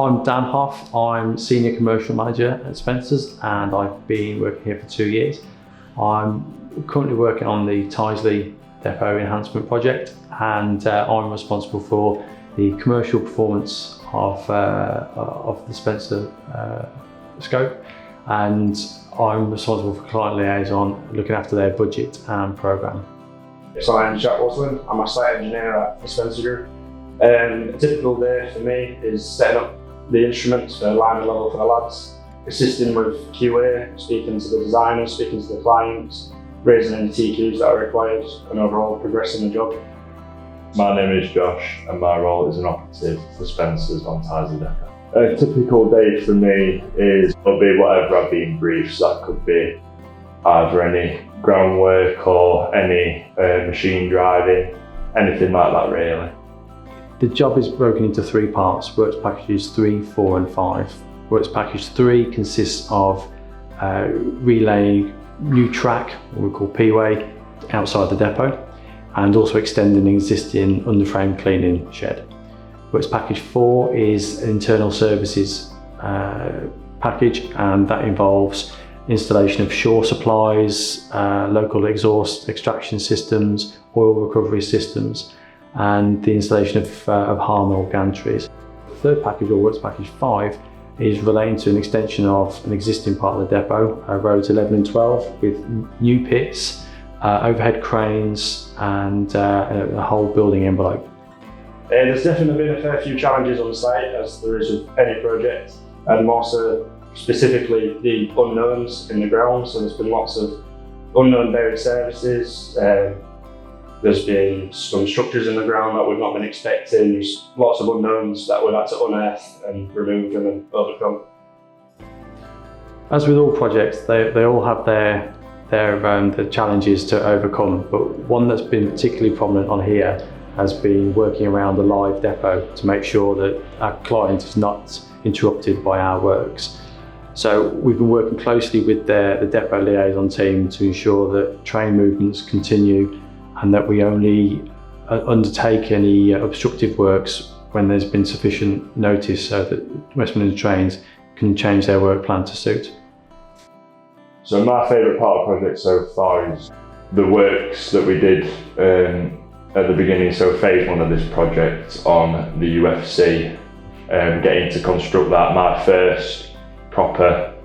I'm Dan Hoff. I'm Senior Commercial Manager at Spencer's and I've been working here for 2 years. I'm currently working on the Tyseley Depot Enhancement Project and I'm responsible for the commercial performance of the Spencer scope, and I'm responsible for client liaison, looking after their budget and programme. So I'm Jack Waslin. I'm a site engineer at the Spencer Group. A typical day for me is setting up the instruments for line level for the lads, assisting with QA, speaking to the designers, speaking to the clients, raising any TQs that are required, and overall progressing the job. My name is Josh and my role is an operative for Spencer's on Tyseley Depot. A typical day for me will be whatever I've been briefed, so that could be either any groundwork or any machine driving, anything like that really. The job is broken into 3 parts: works packages 3, 4 and 5. Works package 3 consists of relaying new track, what we call P-way, outside the depot, and also extending an existing underframe cleaning shed. Works package 4 is an internal services package, and that involves installation of shore supplies, local exhaust extraction systems, oil recovery systems, and the installation of Harman or gantries. The third package, or works package 5, is relating to an extension of an existing part of the depot, roads 11 and 12, with new pits, overhead cranes, and a whole building envelope. There's definitely been a fair few challenges on the site, as there is with any project, and more so specifically the unknowns in the ground. So there's been lots of unknown buried services. There's been some structures in the ground that we've not been expecting. There's lots of unknowns that we've had to unearth and remove and then overcome. As with all projects, they all have their challenges to overcome, but one that's been particularly prominent on here has been working around the live depot to make sure that our client is not interrupted by our works. So we've been working closely with the depot liaison team to ensure that train movements continue and that we only undertake any obstructive works when there's been sufficient notice so that West Midlands Trains can change their work plan to suit. So my favourite part of the project so far is the works that we did at the beginning, so phase 1 of this project on the UFC, getting to construct that, my first proper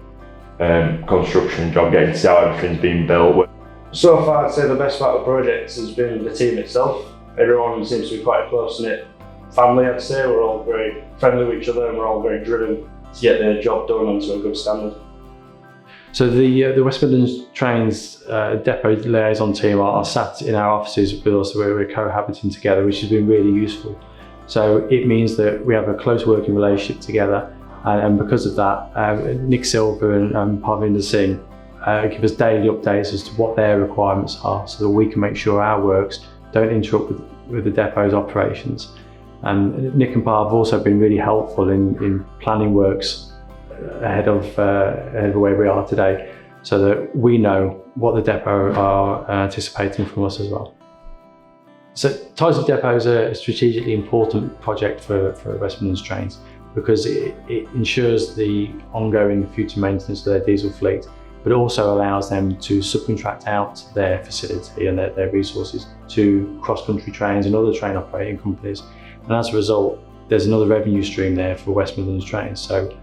construction job, getting to see how everything's been built. So far, I'd say the best part of the project has been the team itself. Everyone seems to be quite a close-knit family, I'd say. We're all very friendly with each other and we're all very driven to get their job done and to a good standard. So the West Midlands Trains depot liaison team are sat in our offices with us, where we're cohabiting together, which has been really useful. So it means that we have a close working relationship together, and because of that, Nick Silver and Parvinder Singh give us daily updates as to what their requirements are, so that we can make sure our works don't interrupt with the depot's operations. And Nick and Parv have also been really helpful in planning works ahead of where we are today, so that we know what the depot are anticipating from us as well. So Tyseley Depot is a strategically important project for West Midlands Trains because it ensures the ongoing future maintenance of their diesel fleet, but it also allows them to subcontract out their facility and their resources to cross-country trains and other train operating companies. And as a result, there's another revenue stream there for West Midlands Trains. So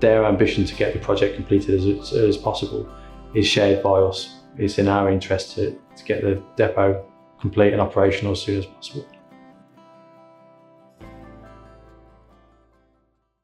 their ambition to get the project completed as early as possible is shared by us. It's in our interest to get the depot complete and operational as soon as possible.